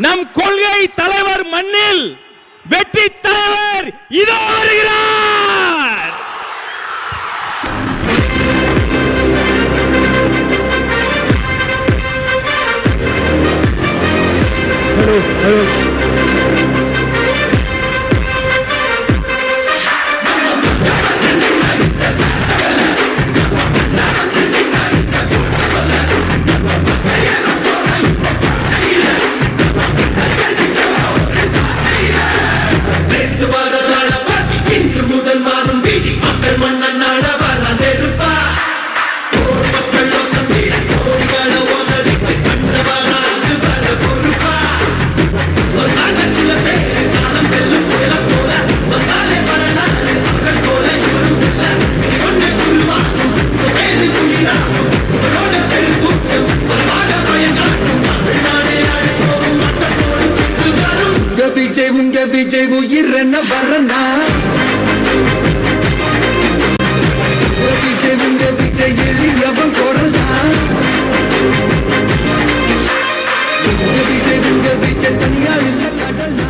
நம் கொள்கை தலைவர் மண்ணில் வெற்றி தலைவர் இதோ வருகிறார். விஜய் உயிரென்ன வரனா விஜய் எளியவன் குரல்னா விஜய் தனியா இல்ல கடல்னா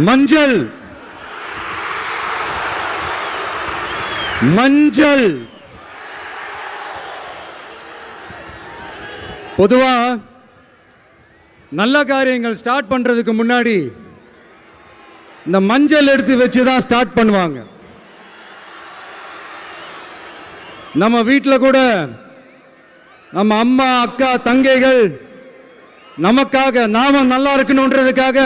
மஞ்சள் மஞ்சள் பொதுவா நல்ல காரியங்கள் ஸ்டார்ட் பண்றதுக்கு முன்னாடி இந்த மஞ்சள் எடுத்து வச்சு தான் ஸ்டார்ட் பண்ணுவாங்க. நம்ம வீட்டில் கூட நம்ம அம்மா அக்கா தங்கைகள் நமக்காக நாம நல்லா இருக்கணுன்றதுக்காக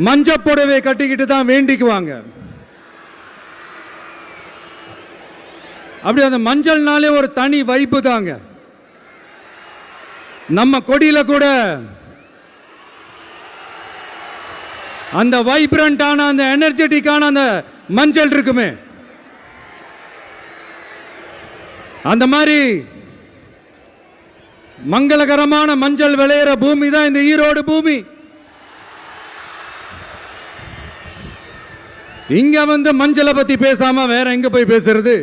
மஞ்சள் புடவை கட்டிக்கிட்டு தான் வேண்டிக்குவாங்க. அப்படி அந்த மஞ்சள்னாலே ஒரு தனி வைப்பு தாங்க. நம்ம கொடியில கூட அந்த வைப்ரண்டான அந்த எனர்ஜெட்டிக்கான அந்த மஞ்சள் இருக்குமே, அந்த மாதிரி மங்களகரமான மஞ்சள் விளையிற பூமி தான் இந்த ஈரோடு பூமி. இங்க வந்து மஞ்சளை பத்தி பேசாம வேற எங்க போய் பேசுறது?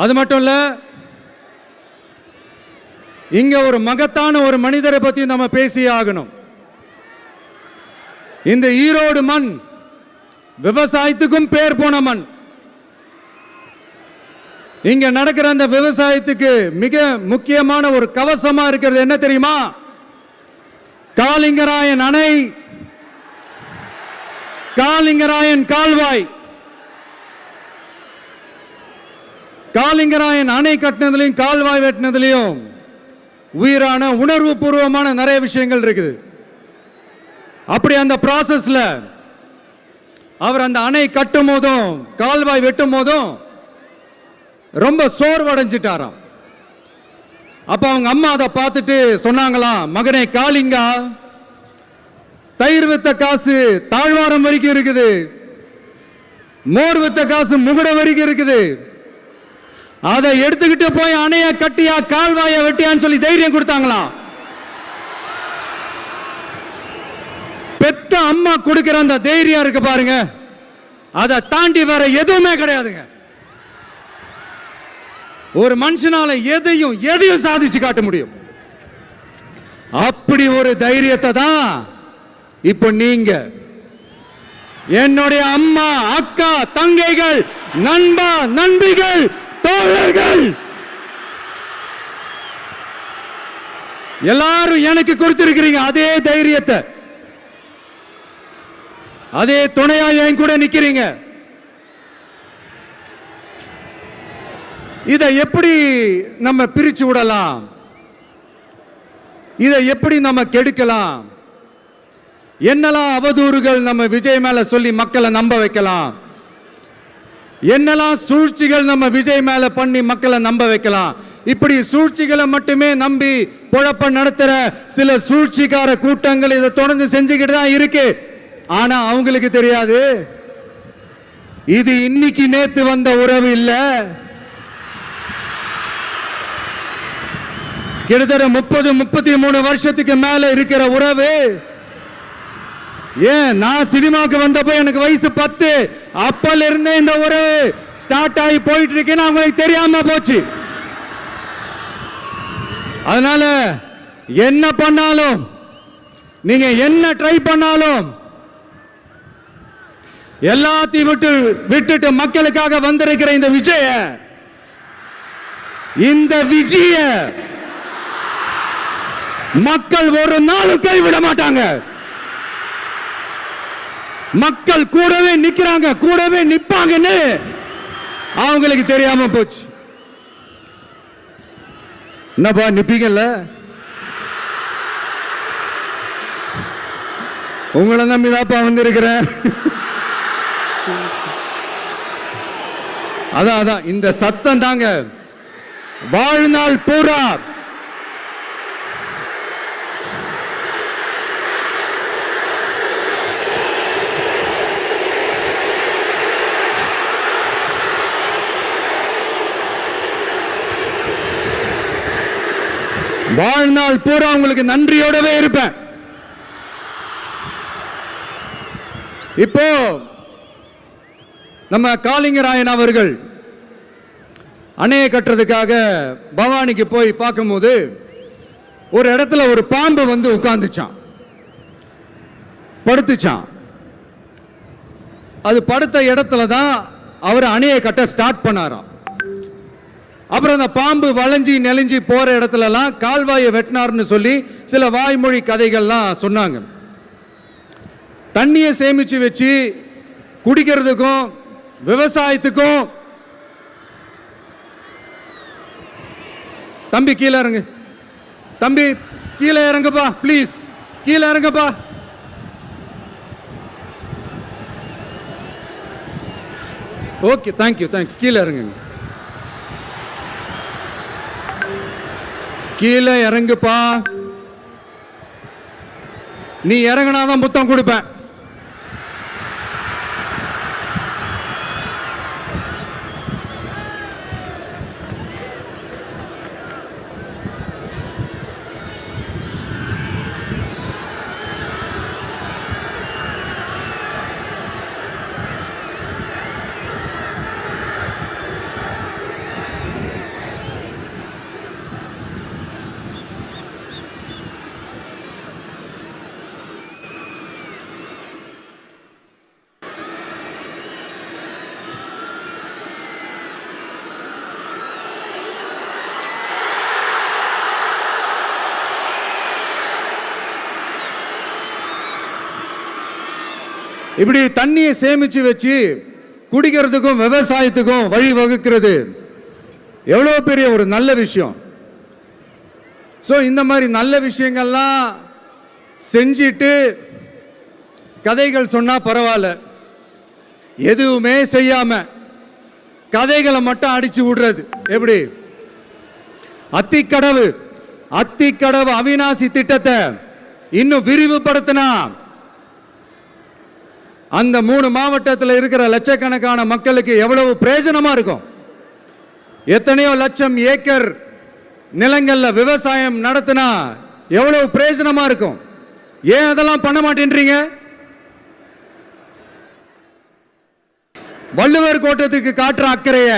அது மட்டும் இல்ல, இங்க ஒரு மகத்தான ஒரு மனிதரை பத்தி நம்ம பேசி ஆகணும். இந்த ஈரோடு மண் விவசாயத்துக்கும் பேர் போன மண். இங்க நடக்கிற அந்த விவசாயத்துக்கு மிக முக்கியமான ஒரு கவசமா இருக்கிறது என்ன தெரியுமா? காலிங்கராயன் அணை, காலிங்கராயன் கால்வாய். காலிங்கராயன் அணை கட்டினதுலையும் கால்வாய் வெட்டினதுலையும் உயிரான உணர்வு பூர்வமான நிறைய விஷயங்கள் இருக்குது. அப்படி அந்த ப்ராசஸ்ல அவர் அந்த அணை கட்டும் போதும் கால்வாய் வெட்டும் போதும் ரொம்ப சோர்வடைஞ்சிட்டாராம். அப்ப அவங்க அம்மா அதை பார்த்துட்டு சொன்னாங்களாம், மகனே காளிங்கா, தயிர் வித்த காசு தாழ்வாரம் வரைக்கும் இருக்குது, மோர் வித்த காசு முகட வரைக்கும் இருக்குது, அதை எடுத்துக்கிட்டு போய் அணைய கட்டியா கால்வாய வெட்டியான்னு சொல்லி தைரியம் கொடுத்தாங்களாம். பெத்த அம்மா கொடுக்கிற அந்த தைரியம் இருக்கு பாருங்க, அதை தாண்டி வேற எதுவுமே கிடையாதுங்க. ஒரு மனுஷனால எதையும் சாதிச்சு காட்ட முடியும். அப்படி ஒரு தைரியத்தை தான் இப்ப நீங்க என்னுடைய அம்மா அக்கா தங்கைகள் நண்பா நண்பிகள் தோழர்கள் எல்லாரும் எனக்கு கொடுத்திருக்கிறீங்க. அதே தைரியத்தை, அதே துணையா என் கூட நிக்கிறீங்க. இதை எப்படி நம்ம பிரிச்சு விடலாம்? இதை எப்படி நம்ம கெடுக்கலாம்? என்னெல்லாம் அவதூறுகள் நம்ம விஜய் மேல சொல்லி மக்களை நம்ப வைக்கலாம்? என்னெல்லாம் சூழ்ச்சிகள் நம்ம விஜய் மேல பண்ணி மக்களை நம்ப வைக்கலாம். இப்படி சூழ்ச்சிகளை மட்டுமே நம்பி குழப்ப நடத்துற சில சூழ்ச்சிக்கார கூட்டங்கள் இதை தொடர்ந்து செஞ்சுக்கிட்டு தான் இருக்கு. ஆனா அவங்களுக்கு தெரியாது இது இன்னைக்கு நேத்து வந்த உறவு இல்ல. கிட்டத்தட்ட 30-33 வருஷத்துக்கு மேல இருக்கிற உறவு. ஏன் நான் சினிமாக்கு வந்தப்போ எனக்கு வயசு 10. அப்பல இருந்தே இந்த உறவு ஸ்டார்ட் ஆகி போயிட்டு இருக்குன்னு அவங்களுக்கு தெரியாம போச்சு. அதனால என்ன பண்ணாலும் நீங்க என்ன ட்ரை பண்ணாலும் எல்லாத்தையும் விட்டுட்டு மக்களுக்காக வந்திருக்கிற இந்த விஜய மக்கள் ஒரு நாளும் கைவிட மாட்டாங்க. மக்கள் கூடவே நிக்கிறாங்க, கூடவே நிப்பாங்கன்னு அவங்களுக்கு தெரியாம போச்சு. என்னப்பா நிப்பீங்கல்ல? உங்களை நம்பிதாப்பா வந்திருக்கிறேன். அதான் இந்த சத்தம் தாங்க வாழ்நாள் பூரா உங்களுக்கு நன்றியோடவே இருப்பேன். இப்போ நம்ம காளிங்கராயன் அவர்கள் அணையை கட்டுறதுக்காக பவானிக்கு போய் பார்க்கும்போது ஒரு இடத்துல ஒரு பாம்பு வந்து உட்கார்ந்துச்சான், படுத்துச்சான். அது படுத்த இடத்துல தான் அவர் அணையை கட்ட ஸ்டார்ட் பண்ணாராம். அப்புறம் அந்த பாம்பு வளைஞ்சி நெளிஞ்சி போற இடத்துலலாம் கால்வாயை வெட்டினார்னு சொல்லி சில வாய்மொழி கதைகள்லாம் சொன்னாங்க. தண்ணியை சேமிச்சு வச்சு குடிக்கிறதுக்கும் விவசாயத்துக்கும். தம்பி கீழே இறங்கு, தம்பி கீழே இறங்குப்பா, ப்ளீஸ் கீழே இறங்குப்பா. Okay, thank you. கீழே இறங்குங்க, கீழே இறங்குப்பா. நீ இறங்கினாதான் முத்தம் கொடுப்பேன். இப்படி தண்ணியை சேமிச்சு வச்சு குடிக்கிறதுக்கும் விவசாயத்துக்கும் வழி வகுக்கிறது எவ்வளவு பெரிய ஒரு நல்ல விஷயம். ஸோ இந்த மாதிரி நல்ல விஷயங்கள்லாம் செஞ்சிட்டு கதைகள் சொன்னா பரவாயில்ல, எதுவுமே செய்யாம கதைகளை மட்டும் அடிச்சு விடுறது எப்படி? அத்திக்கடவு அவிநாசி திட்டத்தை இன்னும் விரிவுபடுத்தினா அந்த 3 மாவட்டத்தில் இருக்கிற லட்சக்கணக்கான மக்களுக்கு எவ்வளவு பிரயோஜனமா இருக்கும். எத்தனையோ லட்சம் ஏக்கர் நிலங்கள்ல விவசாயம் நடத்தினா எவ்வளவு பிரயோஜனமா இருக்கும். ஏன் அதெல்லாம் பண்ண மாட்டேன்றீங்க? வள்ளுவர் கோட்டத்துக்கு காட்டுற அக்கறைய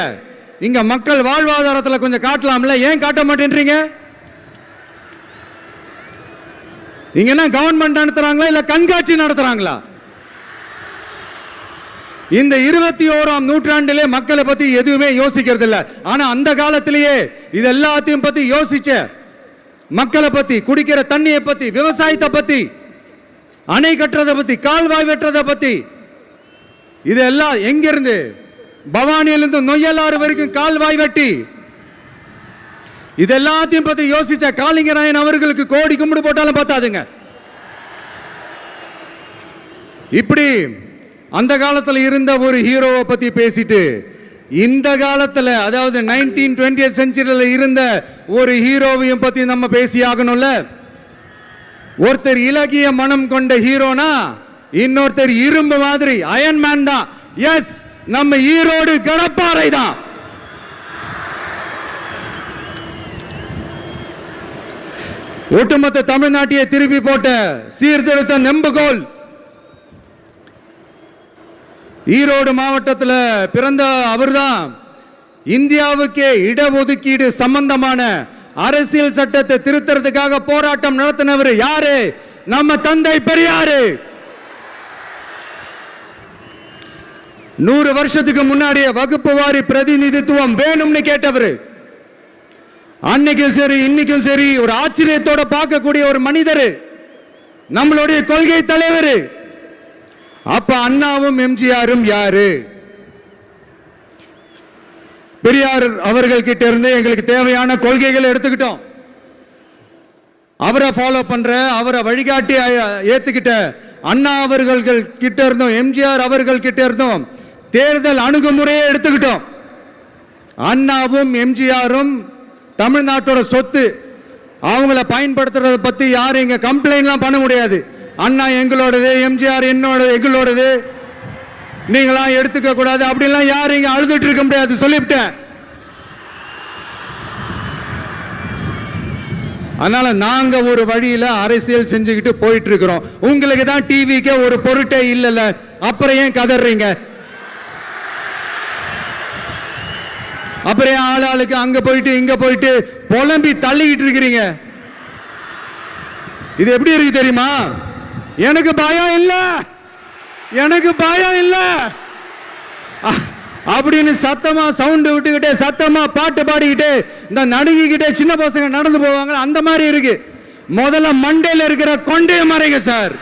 இங்க மக்கள் வாழ்வாதாரத்தில் கொஞ்சம் காட்டலாம்ல, ஏன் காட்ட மாட்டேன்றீங்க? இங்க என்ன கவர்மெண்ட் நடத்துறாங்களா இல்ல கண்காட்சி நடத்துறாங்களா? இந்த 21ஆம் நூற்றாண்டிலே மக்களை பத்தி எதுவுமே யோசிக்கிறது இல்ல. ஆனா அந்த காலத்திலேயே இது எல்லாத்தையும் பத்தி யோசிச்ச மக்களை பத்தி, குடிக்கிற தண்ணியை பத்தி, விவசாயத்தை பத்தி, அணை கட்டுறதை பத்தி, கால்வாய் வெட்டுறதை பத்தி, இதெல்லாம் எங்கிருந்து? பவானியிலிருந்து நொய்யலாறு வரைக்கும் கால்வாய் வெட்டி இது எல்லாத்தையும் பத்தி யோசிச்ச காளிங்கராயன் அவர்களுக்கு கோடி கும்பிடு போட்டாலும் பார்த்தாதுங்க. இப்படி அந்த காலத்தில் இருந்த ஒரு ஹீரோவை பத்தி பேசிட்டு இந்த காலத்தில் அதாவது 1920th செஞ்சுரியில் இருந்த ஒரு ஹீரோவையும் பத்தி நம்ம பேசி ஆகணும்ல. ஒருத்தர் இலகிய மனம் கொண்ட ஹீரோனா இன்னொருத்தர் இரும்பு மாதிரி அயன்மேன் தான். எஸ், நம்ம ஈரோடு கடப்பாறை தான். ஒட்டுமொத்த தமிழ்நாட்டையே திருப்பி போட்ட சீர்திருத்த நெம்புகோல். ஈரோடு மாவட்டத்தில் பிறந்த அவர்தான் இந்தியாவுக்கே இடஒதுக்கீடு சம்பந்தமான அரசியல் சட்டத்தை திருத்தறதுக்காக போராட்டம் நடத்தினவர் யாரு? நம்ம தந்தை பெரியாரு. 100 வருஷத்துக்கு முன்னாடியே வகுப்பு வாரி பிரதிநிதித்துவம் வேணும்னு கேட்டவர். அன்னைக்கும் சரி இன்னைக்கும் சரி ஒரு ஆச்சரியத்தோட பார்க்கக்கூடிய ஒரு மனிதர், நம்மளுடைய கொள்கை தலைவர். அப்ப அண்ணாவும் எம்ஜிஆரும் யாரு? பெரியார் அவர்கள் கிட்ட இருந்து எங்களுக்கு தேவையான கொள்கைகளை எடுத்துக்கிட்டோம். அவரை ஃபாலோ பண்ற, அவரை வழிகாட்டி ஏத்துக்கிட்ட அண்ணா அவர்கள் கிட்ட இருந்தோம், எம்ஜிஆர் அவர்கள் கிட்ட இருந்தோம் தேர்தல் அணுகுமுறையை எடுத்துக்கிட்டோம். அண்ணாவும் எம்ஜிஆரும் தமிழ்நாட்டோட சொத்து. அவங்கள பயன்படுத்துறத பத்தி யாரும் இங்க கம்ப்ளைண்ட்லாம் பண்ண முடியாது. அண்ணா எங்களோடது, எம்ஜிஆர் எங்களோடது, நீங்களா எடுத்துக்க கூடாது அப்படிலாம் யாரும் இங்க அழுதுட்டு இருக்க முடியாது, சொல்லிவிட்டேன். அதனால நாங்க ஒரு வழியில அரசியல் செஞ்சுக்கிட்டு போயிட்டு இருக்கிறோம். உங்களுக்கு தான் டிவிக்கு ஒரு பொருட்டே இல்லைல்ல, அப்புறம் ஏன் கதறீங்க? அப்புறம் ஆளாளுக்கு அங்க போயிட்டு இங்க போயிட்டு புலம்பி தள்ளிக்கிட்டு இருக்கிறீங்க. இது எப்படி இருக்கு தெரியுமா? எனக்கு பயம் இல்ல, எனக்கு பயம் இல்ல அப்படின்னு சத்தமா சவுண்ட் விட்டுக்கிட்டே சத்தமா பாட்டு பாடிக்கிட்டே இந்த நடுங்கிக்கிட்டே சின்ன பசங்க நடந்து போவாங்க, அந்த மாதிரி இருக்கு. முதல்ல மண்டையில இருக்கிற கொண்டைய மறைங்க சார்.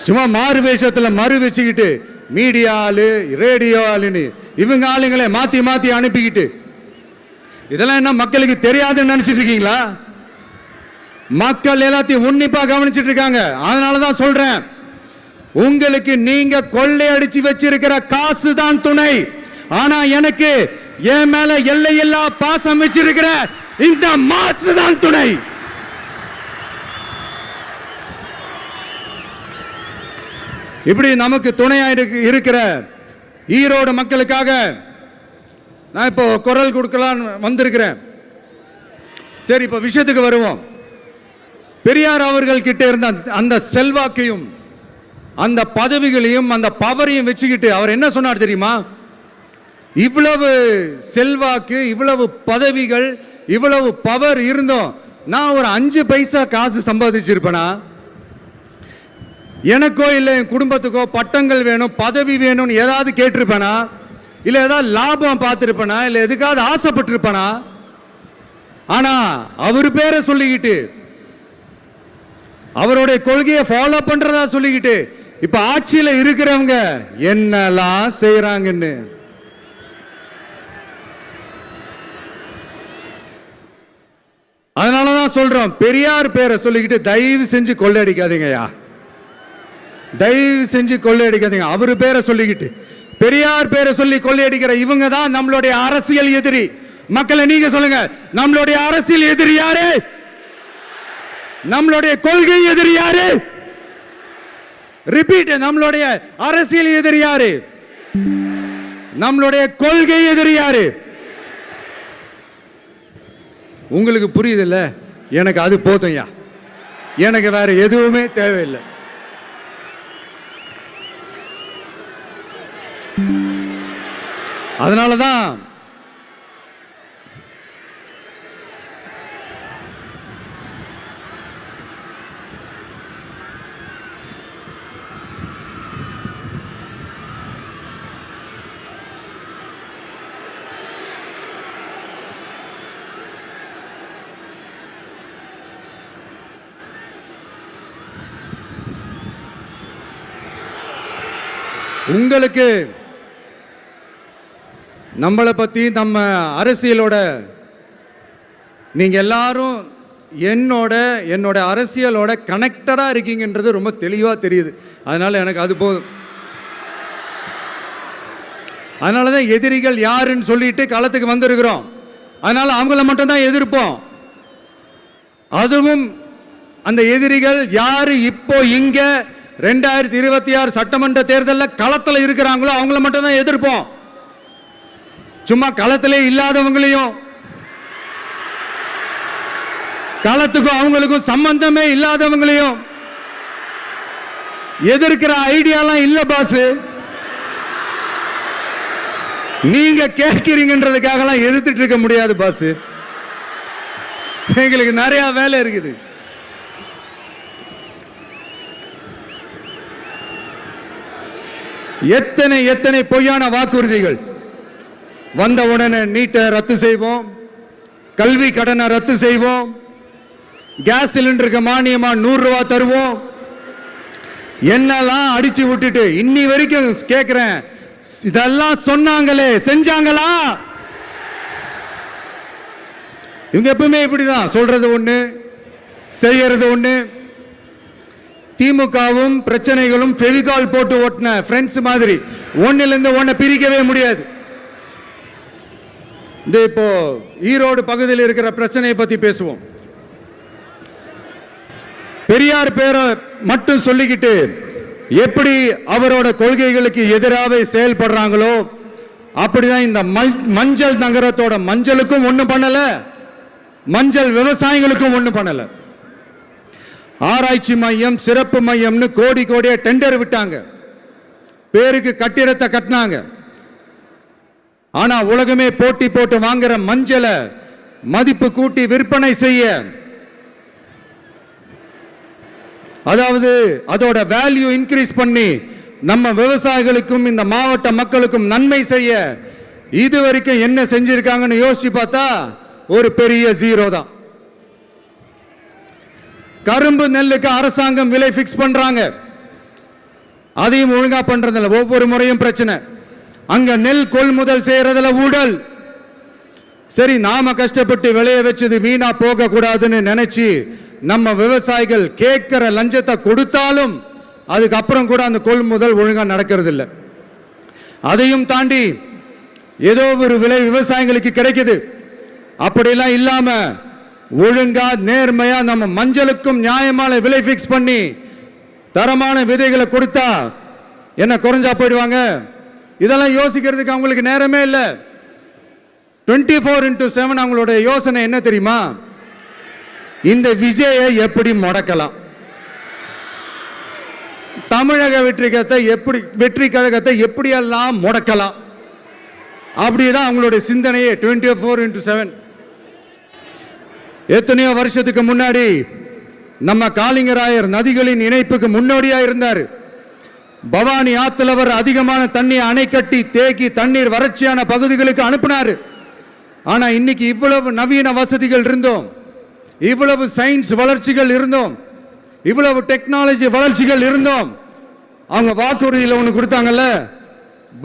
சும்மா மாறு வேஷத்துல மறு வச்சுக்கிட்டு மீடியா ஆளு ரேடியோ ஆளுன்னு இவங்க ஆளுங்களை மாத்தி மாத்தி அனுப்பிக்கிட்டு இதெல்லாம் என்ன மக்களுக்கு தெரியாதுன்னு நினைச்சிட்டு இருக்கீங்களா? மக்கள் எல்லாத்தையும் உன்னிப்பா கவனிச்சிட்டு இருக்காங்க. அதனாலதான் சொல்றேன், உங்களுக்கு நீங்க கொள்ளையடிச்சு வச்சிருக்கிற காசு தான் துணை. ஆனா எனக்கு என் மேல எல்லையில்லா பாசம் வச்சிருக்கிற இந்த மாசு தான் துணை. இப்படி நமக்கு துணையா இருக்கிற ஈரோடு மக்களுக்காக நான் இப்போ குரல் கொடுக்கலான்னு வந்திருக்கிறேன். சரி, இப்போ விஷயத்துக்கு வருவோம். பெரியார் அவர்கள் கிட்ட இருந்த அந்த செல்வாக்கையும் அந்த பதவிகளையும் அந்த பவரையும் வச்சுக்கிட்டு அவர் என்ன சொன்னார் தெரியுமா? இவ்வளவு செல்வாக்கு, இவ்வளவு பதவிகள், இவ்வளவு பவர் இருந்தோம் நான் ஒரு 5 பைசா காசு சம்பாதிச்சிருப்பேனா? எனக்கோ இல்லை என் குடும்பத்துக்கோ பட்டங்கள் வேணும், பதவி வேணும்னு ஏதாவது கேட்டிருப்பேனா? இல்லை ஏதாவது லாபம் பார்த்துருப்பேனா? இல்லை எதுக்காவது ஆசைப்பட்டிருப்பேனா? ஆனா அவர் பேரை சொல்லிக்கிட்டு அவருடைய கொள்கையை ஃபாலோ பண்றதா சொல்லிக்கிட்டு இப்ப ஆட்சியில இருக்கிறவங்க என்னெல்லாம் செய்யறாங்கன்னு அதனாலதான் சொல்றோம், பெரியார் பேரை சொல்லிக்கிட்டு தயவு செஞ்சு கொள்ளையடிக்காதீங்கயா, தயவு செஞ்சு கொள்ளையடிக்காதீங்க. அவரு பேரை சொல்லிக்கிட்டு பெரியார் பேரை சொல்லி கொள்ளையடிக்கிற இவங்க தான் நம்மளுடைய அரசியல் எதிரி. மக்களை நீங்க சொல்லுங்க, நம்மளுடைய அரசியல் எதிரி யாரு? நம்மளுடைய கொள்கை எதிரி யாரு? ரிப்பீட், நம்மளுடைய அரசியல் எதிரி யாரு? நம்மளுடைய கொள்கை எதிரி யாரு? உங்களுக்கு புரியுதுல்ல? எனக்கு அது போதும்யா, எனக்கு வேற எதுவுமே தேவையில்லை. அதனாலதான் உங்களுக்கு நம்மளை பத்தி நம்ம அரசியலோட நீங்க எல்லாரும் என்னோட அரசியலோட கனெக்டடாக இருக்கீங்கன்றது ரொம்ப தெளிவாக தெரியுது. அதனால் எனக்கு அது போதும். அதனால தான் எதிரிகள் யாருன்னு சொல்லிட்டு களத்துக்கு வந்திருக்கிறோம். அதனால் அவங்கள மட்டும்தான் எதிர்ப்போம். அதுவும் அந்த எதிரிகள் யாரு இப்போ இங்க 2026 சட்டமன்ற தேர்தலில் களத்தில் இருக்கிறாங்களோ அவங்கள மட்டும்தான் எதிர்ப்போம். சும்மா களத்திலே இல்லாதவங்களையும், களத்துக்கும் அவங்களுக்கும் சம்பந்தமே இல்லாதவங்களையும் எதிர்க்கிற ஐடியாலாம் இல்ல பாஸ். நீங்க கேட்கிறீங்கன்றதுக்காகலாம் எதிர்த்துட்டு இருக்க முடியாது பாஸ். எங்களுக்கு நிறைய வேலை இருக்குது. எத்தனை பொய்யான வாக்குறுதிகள். வந்த உடனே நீட்டை ரத்து செய்வோம், கல்வி கடனை ரத்து செய்வோம், கேஸ் சிலிண்டருக்கு மானியமா 100 ரூபாய் தருவோம், என்னெல்லாம் அடிச்சு விட்டுட்டு இன்னி வரைக்கும் கேட்கிறேன், இதெல்லாம் சொன்னாங்களே செஞ்சாங்களா? இவங்க எப்பவுமே இப்படிதான், சொல்றது ஒண்ணு செய்யறது ஒண்ணு. திமுகவும் பிரச்சனைகளும் ஃபெவிகால் போட்டு ஓட்டின ஃப்ரெண்ட்ஸ் மாதிரி ஒன்னிலிருந்து ஒன்னை பிரிக்கவே முடியாது. இப்போ ஈரோடு பகுதியில் இருக்கிற பிரச்சனையை பத்தி பேசுவோம். பெரியார் பேரை மட்டும் சொல்லிக்கிட்டு எப்படி அவரோட கொள்கைகளுக்கு எதிராக செயல்படுறாங்களோ அப்படிதான் இந்த மஞ்சள் நகரத்தோட மஞ்சளுக்கும் ஒண்ணும் பண்ணல, மஞ்சள் விவசாயிகளுக்கும் ஒண்ணும் பண்ணல. ஆராய்ச்சி மையம், சிறப்பு மையம்னு கோடியா டெண்டர் விட்டாங்க, பேருக்கு கட்டிடத்தை கட்டினாங்க. ஆனா உலகமே போட்டி போட்டு வாங்குற மஞ்சளை மதிப்பு கூட்டி விற்பனை செய்ய, அதாவது அதோட வேல்யூ இன்க்ரீஸ் பண்ணி நம்ம விவசாயிகளுக்கும் இந்த மாவட்ட மக்களுக்கும் நன்மை செய்ய இதுவரைக்கும் என்ன செஞ்சிருக்காங்கன்னு யோசிச்சு பார்த்தா ஒரு பெரிய ஜீரோ தான். கரும்பு நெல்லுக்கு அரசாங்கம் விலை பிக்ஸ் பண்றாங்க, அதையும் ஒழுங்கா பண்றதில்ல. ஒவ்வொரு முறையும் பிரச்சனை. அங்க நெல் கொள்முதல் செய்யறதுல ஊழல். சரி, நாம கஷ்டப்பட்டு விளைய வச்சது வீணா போக கூடாதுன்னு நினைச்சு நம்ம விவசாயிகள் கேட்கிற லஞ்சத்தை கொடுத்தாலும் அதுக்கப்புறம் கூட அந்த கொள்முதல் ஒழுங்கா நடக்கிறது இல்லை. அதையும் தாண்டி ஏதோ ஒரு விலை விவசாயிகளுக்கு கிடைக்குது. அப்படிலாம் இல்லாம ஒழுங்கா நேர்மையா நம்ம மஞ்சளுக்கும் நியாயமான விலை பிக்ஸ் பண்ணி தரமான விதைகளை கொடுத்தா என்ன குறைஞ்சா போயிடுவாங்க? இதெல்லாம் யோசிக்கிறதுக்கு அவங்களுக்கு நேரமே இல்லை. 24/7 அவங்களோட யோசனை என்ன தெரியுமா? இந்த விஜயை எப்படி முடக்கலாம், தமிழக வெற்றி கழகத்தை எப்படியெல்லாம் முடக்கலாம், அப்படிதான் அவங்களுடைய சிந்தனையே 24/7. எத்தனையோ வருஷத்துக்கு முன்னாடி நம்ம காளிங்கராயர் நதிகளின் இணைப்புக்கு முன்னோடியா இருந்தார். பவானி ஆத்துல வர அதிகமான தண்ணீர் அணை கட்டி தேக்கி தண்ணீர் வறட்சியான பகுதிகளுக்கு அனுப்பினார். ஆனா இன்னைக்கு இவ்வளவு நவீன வசதிகள் இருந்தோம், இவ்வளவு சயின்ஸ் வளர்ச்சிகள் இருந்தோம், இவ்வளவு டெக்னாலஜி வளர்ச்சிகள் இருந்தோம், அவங்க வாக்குறுதியில் ஒன்று கொடுத்தாங்கல்ல,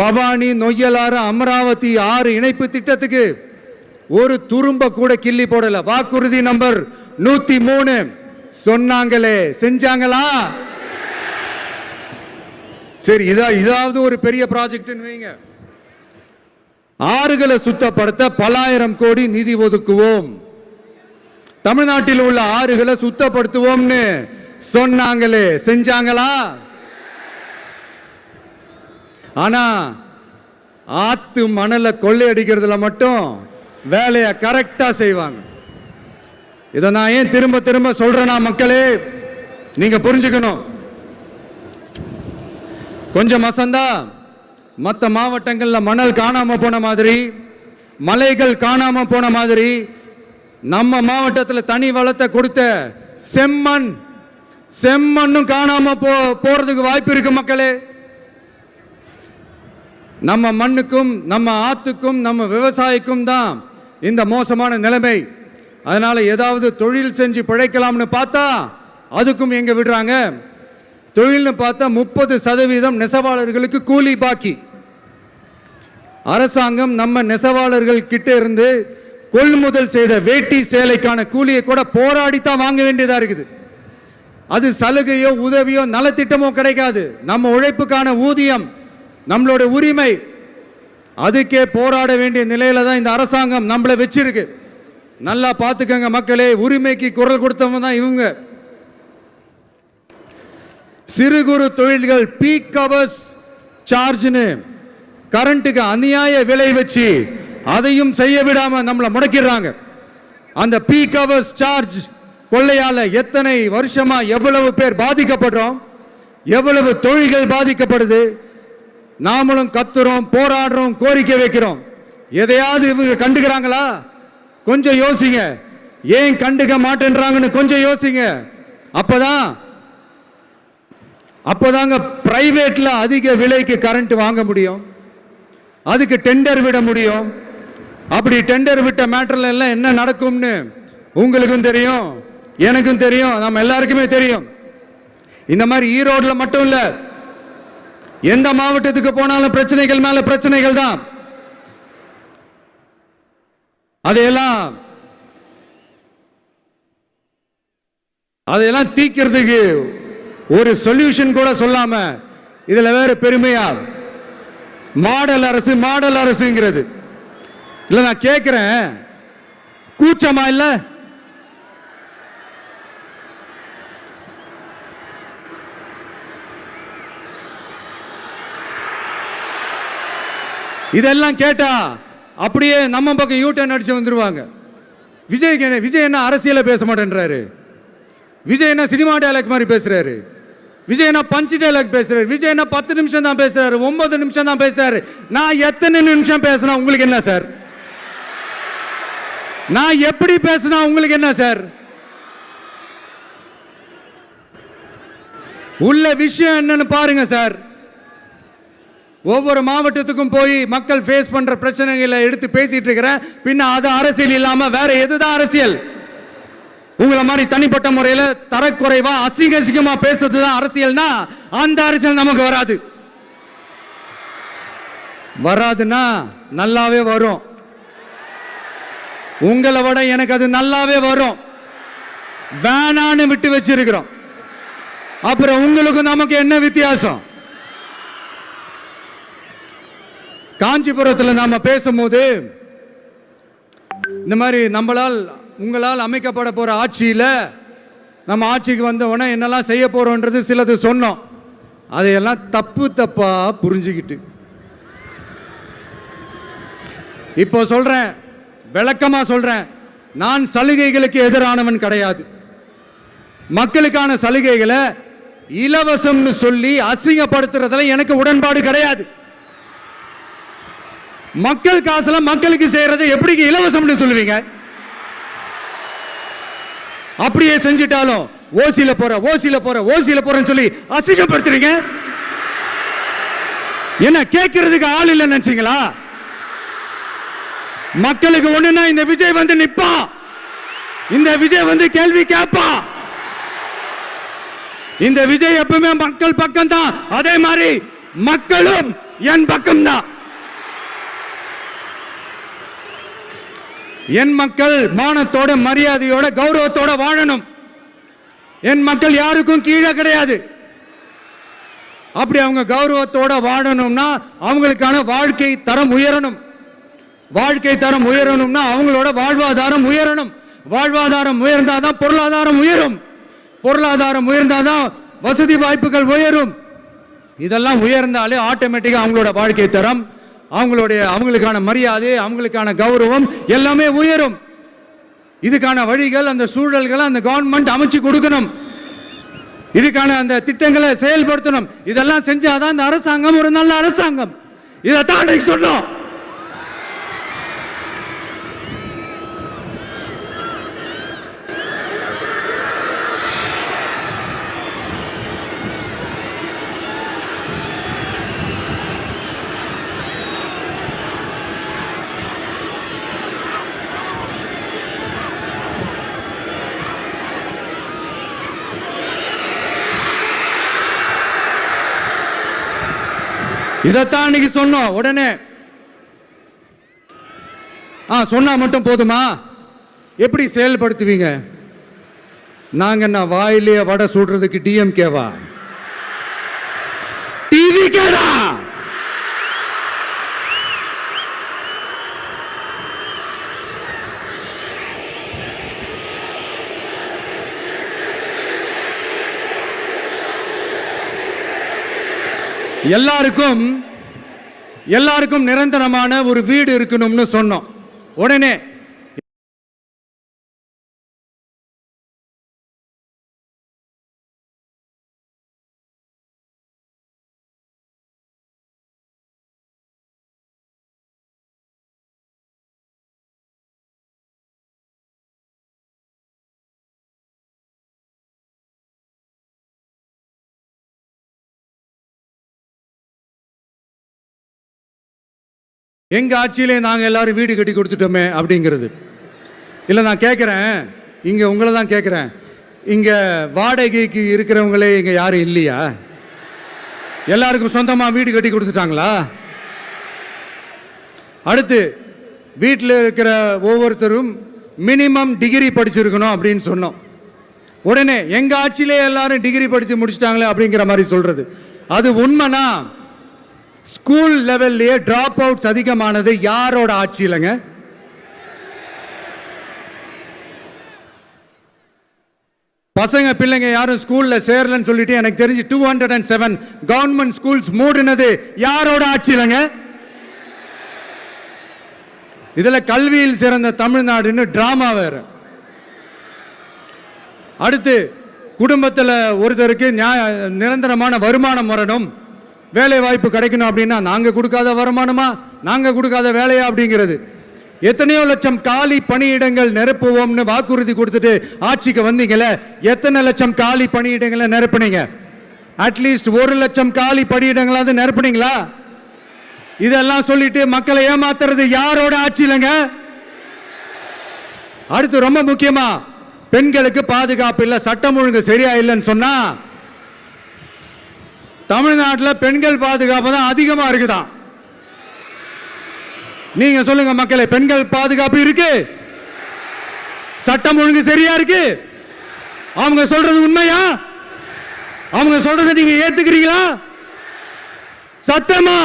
பவானி நொய்யலாறு அமராவதி 6 இணைப்பு திட்டத்துக்கு ஒரு துரும்ப கூட கிள்ளி போடல. வாக்குறுதி நம்பர் 103 சொன்னாங்களே செஞ்சாங்களா? சரி, இதாவது ஒரு பெரிய ப்ராஜெக்ட் வைங்க. ஆறுகளை சுத்தப்படுத்த பல்லாயிரம் கோடி நிதி ஒதுக்குவோம், தமிழ்நாட்டில் உள்ள ஆறுகளை சுத்தப்படுத்துவோம்னு சொன்னாங்களே செஞ்சாங்களா? ஆனா ஆத்து மணலை கொள்ளையடிக்கிறதுல மட்டும் வேலையை கரெக்டா செய்வாங்க. இதை நான் ஏன் திரும்ப திரும்ப சொல்றேன்னா, மக்களே நீங்க புரிஞ்சுக்கணும். கொஞ்சம் மசந்தா மற்ற மாவட்டங்கள்ல மணல் காணாம போன மாதிரி, மலைகள் காணாம போன மாதிரி, நம்ம மாவட்டத்தில் தனி வளத்தை கொடுத்த செம்மண்ணும் காணாம போறதுக்கு வாய்ப்பு இருக்கு மக்களே. நம்ம மண்ணுக்கும் நம்ம ஆத்துக்கும் நம்ம விவசாயிக்கும் தான் இந்த மோசமான நிலைமை. அதனால ஏதாவது தொழில் செஞ்சு பிழைக்கலாம்னு பார்த்தா அதுக்கும் எங்க விடுறாங்க? தொழில்னு பார்த்தா 30% நெசவாளர்களுக்கு கூலி பாக்கி. அரசாங்கம் நம்ம நெசவாளர்கள் கிட்ட இருந்து கொள்முதல் செய்த வேட்டி சேலைக்கான கூலியை கூட போராடித்தான் வாங்க வேண்டியதா இருக்குது. அது சலுகையோ உதவியோ நலத்திட்டமோ கிடைக்காது. நம்ம உழைப்புக்கான ஊதியம், நம்மளோட உரிமை, அதுக்கே போராட வேண்டிய நிலையில தான் இந்த அரசாங்கம் நம்மளை வச்சிருக்கு. நல்லா பார்த்துக்கங்க மக்களே, உரிமைக்கு குரல் கொடுத்தவங்க தான் இவங்க. சிறு குறு தொழில்கள் பீக் ஹவர்ஸ் சார்ஜ்னு கரண்ட்டுக்கு அநியாய விலை வச்சு அதையும் செய்ய விடாம நம்மளை முடக்கிடுறாங்க. அந்த பீக் ஹவர்ஸ் சார்ஜ் கொள்ளையால எத்தனை வருஷமா எவ்வளவு பேர் பாதிக்கப்படுறோம், எவ்வளவு தொழில்கள் பாதிக்கப்படுது. நாமளும் கத்துறோம், போராடுறோம், கோரிக்கை வைக்கிறோம். எதையாவது இவங்க கண்டுக்கிறாங்களா? கொஞ்சம் யோசிங்க. ஏன் கண்டுக்க மாட்டேன்றாங்கன்னு கொஞ்சம் யோசிங்க. அப்போதாங்க பிரைவேட்ல அதிக விலைக்கு கரண்ட் வாங்க முடியும், அதுக்கு டெண்டர் விட முடியும். அப்படி டெண்டர் விட்ட மேட்டர்ல எல்லாம் என்ன நடக்கும்னு உங்களுக்கும் தெரியும், எனக்கும் தெரியும், நம்ம எல்லாருக்குமே தெரியும். இந்த மாதிரி ஈரோடுல மட்டும் இல்ல, எந்த மாவட்டத்துக்கு போனாலும் பிரச்சனைகள் மேல பிரச்சனைகள் தான். அதையெல்லாம் தீக்கிறதுக்கு ஒரு சொல்யூஷன் கூட சொல்லாம இதுல வேற பெருமையா மாடல் அரசு மாடல் அரசுங்கிறது. இல்ல நான் கேட்கிறேன், கூச்சமா இல்ல? இதெல்லாம் கேட்டா அப்படியே நம்ம பக்கம் யூட்டர்ன் அடிச்சு வந்துருவாங்க. விஜய் என்ன அரசியல பேச மாட்டேன்றாரு, விஜய் என்ன சினிமா டயலாக் மாதிரி பேசுறாரு, விஜய் என்ன பஞ்ச் டயலாக் பேசுறாரு, விஜய் என்ன 10 நிமிஷம் தான் பேசுறாரு, 9 நிமிஷம் தான் பேசுறாரு. நான் எத்தனை நிமிஷம் பேசினா உங்களுக்கு என்ன சார்? நான் எப்படி பேசினா உங்களுக்கு என்ன சார்? உள்ள விஷயம் என்னன்னு பாருங்க சார். ஒவ்வொரு மாவட்டத்துக்கும் போய் மக்கள் ஃபேஸ் பண்ற பிரச்சனைகளை எடுத்து பேசிட்டு இருக்கிறேன். பின்ன அது அரசியல் இல்லாம வேற எதுதான் அரசியல்? உங்களை மாதிரி தனிப்பட்ட முறையில் தரக்குறைவா அசிங்கமா பேசுறது தான் அரசியல்னா அந்த அரசியல் நமக்கு வராதுன்னா நல்லாவே வரும். உங்களை விட எனக்கு அது நல்லாவே வரும். வேணான்னு விட்டு வச்சிருக்கிறோம். அப்புறம் உங்களுக்கு நமக்கு என்ன வித்தியாசம்? காஞ்சிபுரத்தில் நாம பேசும்போது இந்த மாதிரி உங்களால் அமைக்கப்பட போற ஆட்சியில நம்ம ஆட்சிக்கு வந்த உடனே என்னெல்லாம் செய்ய போறோம்ன்றது சிலது சொன்னோம். அதையெல்லாம் தப்பா புரிஞ்சுக்கிட்டு இப்போ சொல்றேன், விளக்கமா சொல்றேன். நான் சலுகைகளுக்கு எதிரானவன் கிடையாது. மக்களுக்கான சலுகைகளை இலவசம்னு சொல்லி அசிங்கப்படுத்துறதுல எனக்கு உடன்பாடு கிடையாது. மக்கள் காசுல மக்களுக்கு செய்யறதை எப்படி இலவசம்னு சொல்லுவீங்க? அப்படியே செஞ்சிட்டாலும் ஓசில போறேன்னு சொல்லி அசிங்கப்படுத்துறீங்க. என்ன கேட்கறதுக்கு ஆள் இல்லைன்னு நினைச்சீங்களா? மக்களுக்கு ஒண்ணுன்னா இந்த விஜய் வந்து நிப்பா, இந்த விஜய் வந்து கேள்வி கேட்பா. இந்த விஜய் எப்பவுமே மக்கள் பக்கம் தான், அதே மாதிரி மக்களும் என் பக்கம் தான். என் மக்கள் மானத்தோட மரியாதையோட கௌரவத்தோட வாழணும். என் மக்கள் யாருக்கும் கீழே கிடையாது. அப்படி அவங்க கௌரவத்தோட வாழணும்னா அவங்களுக்கான வாழ்க்கை தரம் உயரணும். வாழ்க்கை தரம் உயரணும்னா அவங்களோட வாழ்வாதாரம் உயரணும். வாழ்வாதாரம் உயர்ந்தாதான் பொருளாதாரம் உயரும். பொருளாதாரம் உயர்ந்தாதான் வசதி வாய்ப்புகள் உயரும். இதெல்லாம் உயர்ந்தாலே ஆட்டோமேட்டிக்கா அவங்களோட வாழ்க்கை தரம், அவங்களுக்கான மரியாதை, அவங்களுக்கான கௌரவம் எல்லாமே உயரும். இதுக்கான வழிகள், அந்த சூழல்களை அந்த கவர்மெண்ட் அமைச்சு கொடுக்கணும். இதுக்கான அந்த திட்டங்களை செயல்படுத்தணும். இதெல்லாம் செஞ்சாதான் இந்த அரசாங்கம் ஒரு நல்ல அரசாங்கம். இதைத்தான் சொன்னோம். இதைத்தான் இன்னைக்கு சொன்னோம். உடனே சொன்னா மட்டும் போதுமா? எப்படி செயல்படுத்துவீங்க? நாங்க என்ன வாயிலேயே வடை சுடுறதுக்கு டிஎம்கேவா? டிவிகேடா? எல்லாருக்கும் நிரந்தரமான ஒரு வீடு இருக்கணும்னு சொன்னோம். உடனே எங்க ஆட்சியிலே நாங்க எல்லாரும் வீடு கட்டி கொடுத்துட்டோமே அப்படிங்கிறது இல்ல. நான் கேட்கிறேன், இங்க உங்களை தான் கேட்கிறேன், இங்க வாடகைக்கு இருக்கிறவங்களே இங்க யாரும் இல்லையா? எல்லாருக்கும் சொந்தமா வீடு கட்டி கொடுத்துட்டாங்களா? அடுத்து வீட்டில் இருக்கிற ஒவ்வொருத்தரும் மினிமம் டிகிரி படிச்சிருக்கணும் அப்படின்னு சொன்னோம். உடனே எங்க ஆட்சியிலே எல்லாரும் டிகிரி படிச்சு முடிச்சிட்டாங்களே அப்படிங்கிற மாதிரி சொல்றது அது உண்மைனா? ஸ்கூல் லெவல்லையே டிராப் அவுட்ஸ் அதிகமானது யாரோட ஆட்சியிலங்க? பசங்க பிள்ளைங்க யாரும் ஸ்கூல்ல சேரலன்னு சொல்லிட்டு எனக்கு தெரிஞ்சு 207 கவர்மெண்ட் ஸ்கூல்ஸ் மூடினது யாரோட ஆட்சியிலங்க? இதுல கல்வியில் சிறந்த தமிழ்நாடுன்னு டிராமா வேற. அடுத்து குடும்பத்தில் ஒருத்தருக்கு நிரந்தரமான வருமானம் வரணும், வேலை வாய்ப்பு கிடைக்கணும் அப்படின்னா நாங்க கொடுக்காத வருமானமா, நாங்க கொடுக்காத வேலையா அப்படிங்கிறது. எத்தனையோ லட்சம் காலி பணியிடங்கள் நிரப்புவோம்னு வாக்குறுதி கொடுத்துட்டு ஆட்சிக்கு வந்தீங்களே, எத்தனை லட்சம் காலி பணியிடங்களை நிரப்புனீங்க? அட்லீஸ்ட் 1 லட்சம் காலி பணியிடங்களாவது நிரப்புனீங்களா? இதெல்லாம் சொல்லிட்டு மக்களை ஏமாத்துறது யாரோட ஆட்சியிலங்க? அடுத்து ரொம்ப முக்கியமா, பெண்களுக்கு பாதுகாப்பு இல்லை, சட்டம் ஒழுங்கு சரியா இல்லைன்னு சொன்னா தமிழ்நாட்டில் பெண்கள் பாதுகாப்பு தான் அதிகமா இருக்குதான். நீங்க சொல்லுங்க மக்களே, பெண்கள் பாதுகாப்பு இருக்கு? சட்டம் ஒழுங்கு சரியா இருக்கு? அவங்க சொல்றது உண்மையா? அவங்க சொல்றதை நீங்க ஏத்துக்கிறீங்களா? சத்தமா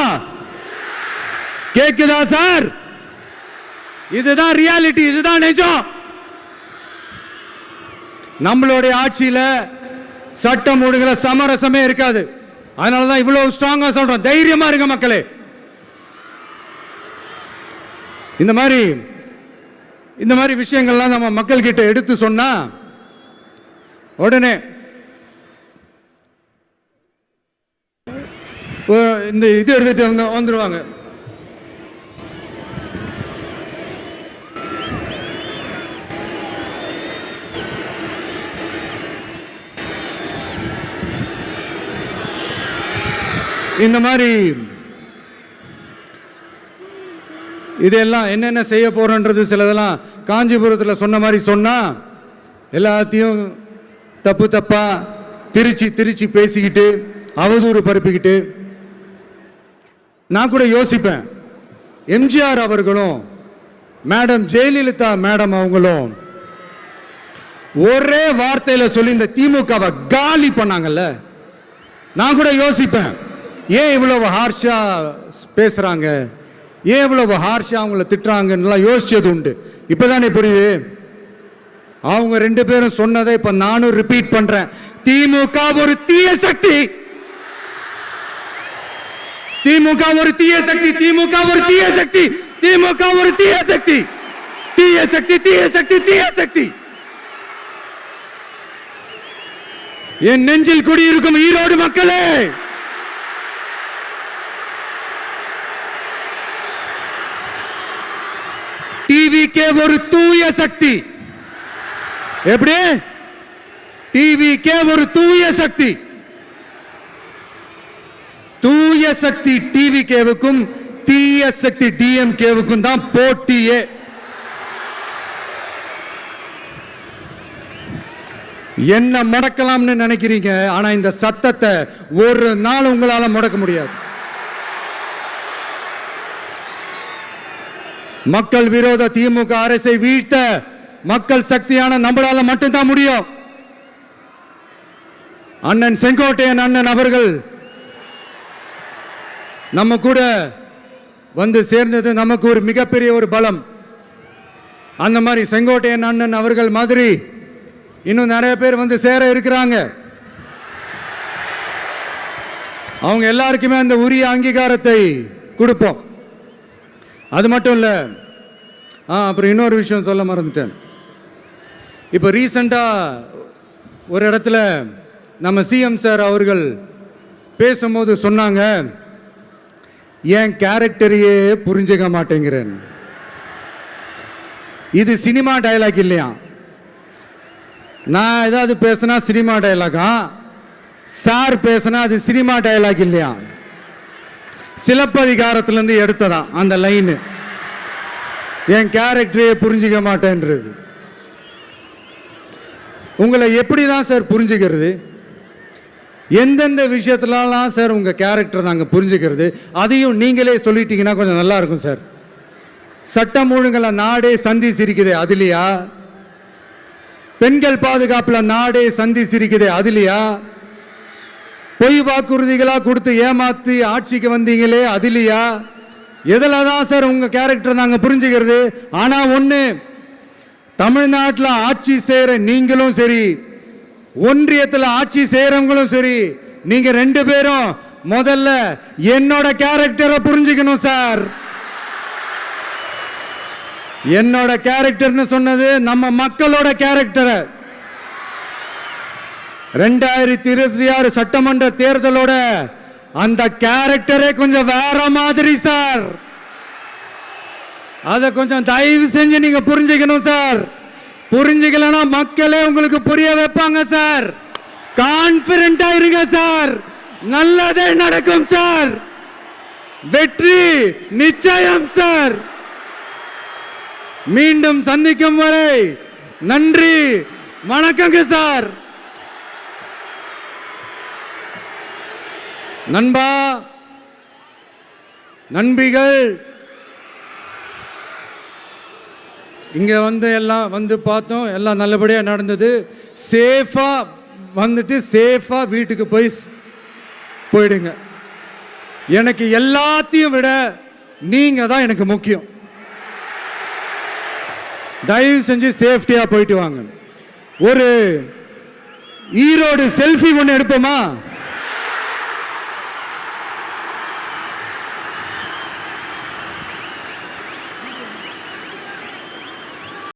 கேக்குதா சார்? இதுதான் ரியாலிட்டி, இதுதான் நிஜம். நம்மளுடைய ஆட்சியில சட்டம் ஒழுங்குல சமரசமே இருக்காது. அதனாலதான் இவ்வளவு ஸ்ட்ராங்கா சொல்றோம், தைரியமா இருங்க மக்களே. இந்த மாதிரி விஷயங்கள்லாம் நம்ம மக்கள் கிட்ட எடுத்து சொன்னா உடனே இந்த இது எடுத்துட்டு வந்துருவாங்க. இந்த மாதிரி இதெல்லாம் என்னென்ன செய்ய போறோன்றது சிலதெல்லாம் காஞ்சிபுரத்தில் சொன்ன மாதிரி சொன்னா எல்லாத்தையும் தப்பா திருச்சி பேசிக்கிட்டு அவதூறு பரப்பிக்கிட்டு. நான் கூட யோசிப்பேன், எம்ஜிஆர் அவர்களும் மேடம் ஜெயலலிதா மேடம் அவங்களும் ஒரே வார்த்தையில சொல்லி இந்த திமுகவை காலி பண்ணாங்கல்ல. நான் கூட யோசிப்பேன், ஏன் இவ்வளவு ஹார்ஷா பேசுறாங்க, ஏன் இவ்வளவு ஹார்ஷா அவங்கள திட்டுறாங்கன்னு யோசிச்சது உண்டு. இப்பதானே புரியுது. அவங்க 2 பேரும் சொன்னதை இப்ப நானும் ரிப்பீட் பண்றேன். திமுக ஒரு தீய சக்தி, திமுக ஒரு தீய சக்தி, திமுக ஒரு தீய சக்தி, திமுக ஒரு தீய சக்தி, தீய சக்தி, தீய சக்தி, தீய சக்தி. என் நெஞ்சில் குடியிருக்கும் ஈரோடு மக்களே, டிவிகே ஒரு தூய சக்தி. எப்படி? டிவிகே ஒரு தூய சக்தி. தூய சக்தி டிவிகேவுக்கும் தீய சக்தி டிஎம்கேவுக்கும் தான் போட்டியே. என்ன முடக்கலாம்னு நினைக்கிறீங்க, ஆனா இந்த சத்தத்தை ஒரு நாள் உங்களால முடக்க முடியாது. மக்கள் விரோத திமுக அரசை வீழ்த்த மக்கள் சக்தியான நம்மளால மட்டும்தான் முடியும். அண்ணன் செங்கோட்டையன் அண்ணன் அவர்கள் நம்ம கூட வந்து சேர்ந்தது நமக்கு ஒரு மிகப்பெரிய ஒரு பலம். அந்த மாதிரி செங்கோட்டையன் அண்ணன் அவர்கள் மாதிரி இன்னும் நிறைய பேர் வந்து சேர இருக்கிறாங்க. அவங்க எல்லாருக்குமே அந்த உரிய அங்கீகாரத்தை கொடுப்போம். அது மட்டும் இல்லை, அப்புறம் இன்னொரு விஷயம் சொல்ல மறந்துட்டேன். இப்போ ரீசண்டாக ஒரு இடத்துல நம்ம சிஎம் சார் அவர்கள் பேசும்போது சொன்னாங்க, என் கேரக்டரையே புரிஞ்சுக்க மாட்டேங்கிறேன். இது சினிமா டயலாக் இல்லையா? நான் ஏதாவது பேசினா சினிமா டயலாகா? சார் பேசினா அது சினிமா டயலாக் இல்லையா? சிலப்பதிகாரத்திலிருந்து எடுத்ததான் அந்த லைனு. என் கேரக்டரையே புரிஞ்சிக்க மாட்டேன்றது. உங்களை எப்படி தான் சார் புரிஞ்சுக்கிறது? எந்தெந்த விஷயத்துலலாம் சார் உங்கள் கேரக்டர் நாங்கள் புரிஞ்சுக்கிறது? அதையும் நீங்களே சொல்லிட்டீங்கன்னா கொஞ்சம் நல்லா இருக்கும் சார். சட்டம் ஒழுங்குல நாடே சந்தி சிரிக்குது அதுலையா? பெண்கள் பாதுகாப்பில் நாடே சந்தி சிரிக்குது அதுலையா? பொய் வாக்குறுதிகளா கொடுத்து ஏமாத்தி ஆட்சிக்கு வந்தீங்களே அதுலையா? எதில் தான் சார் உங்க கேரக்டர் நாங்க புரிஞ்சுக்கிறது? ஆனா ஒண்ணு, தமிழ்நாட்டில் ஆட்சி செய்யற நீங்களும் சரி, ஒன்றியத்தில் ஆட்சி செய்யறவங்களும் சரி, நீங்க ரெண்டு பேரும் முதல்ல என்னோட கேரக்டரை புரிஞ்சுக்கணும் சார். என்னோட கேரக்டர்னு சொன்னது நம்ம மக்களோட கேரக்டரை. 2026 சட்டமன்ற தேர்தலோட அந்த கேரக்டரே கொஞ்சம் வேற மாதிரி சார். அதை கொஞ்சம் தயவு செஞ்சு நீங்க புரிஞ்சுக்கணும் சார். புரிஞ்சுக்கலன்னா மக்களே உங்களுக்கு புரிய வைப்பாங்க சார். கான்பிடென்டா இருங்க சார். நல்லதே நடக்கும் சார். வெற்றி நிச்சயம் சார். மீண்டும் சந்திக்கும் வரை நன்றி, வணக்கங்க சார். நண்பா, நண்பிகள், இங்கே வந்து எல்லாம் வந்து பார்த்தோம், எல்லாம் நல்லபடியாக நடந்தது. சேஃபாக வந்துட்டு சேஃபாக வீட்டுக்கு போயிடுங்க. எனக்கு எல்லாத்தையும் விட நீங்கள் தான் எனக்கு முக்கியம். தயவு செஞ்சு சேஃப்டியாக போயிட்டு வாங்க. ஒரு ஈரோடு செல்ஃபி ஒன்று எடுப்போமா?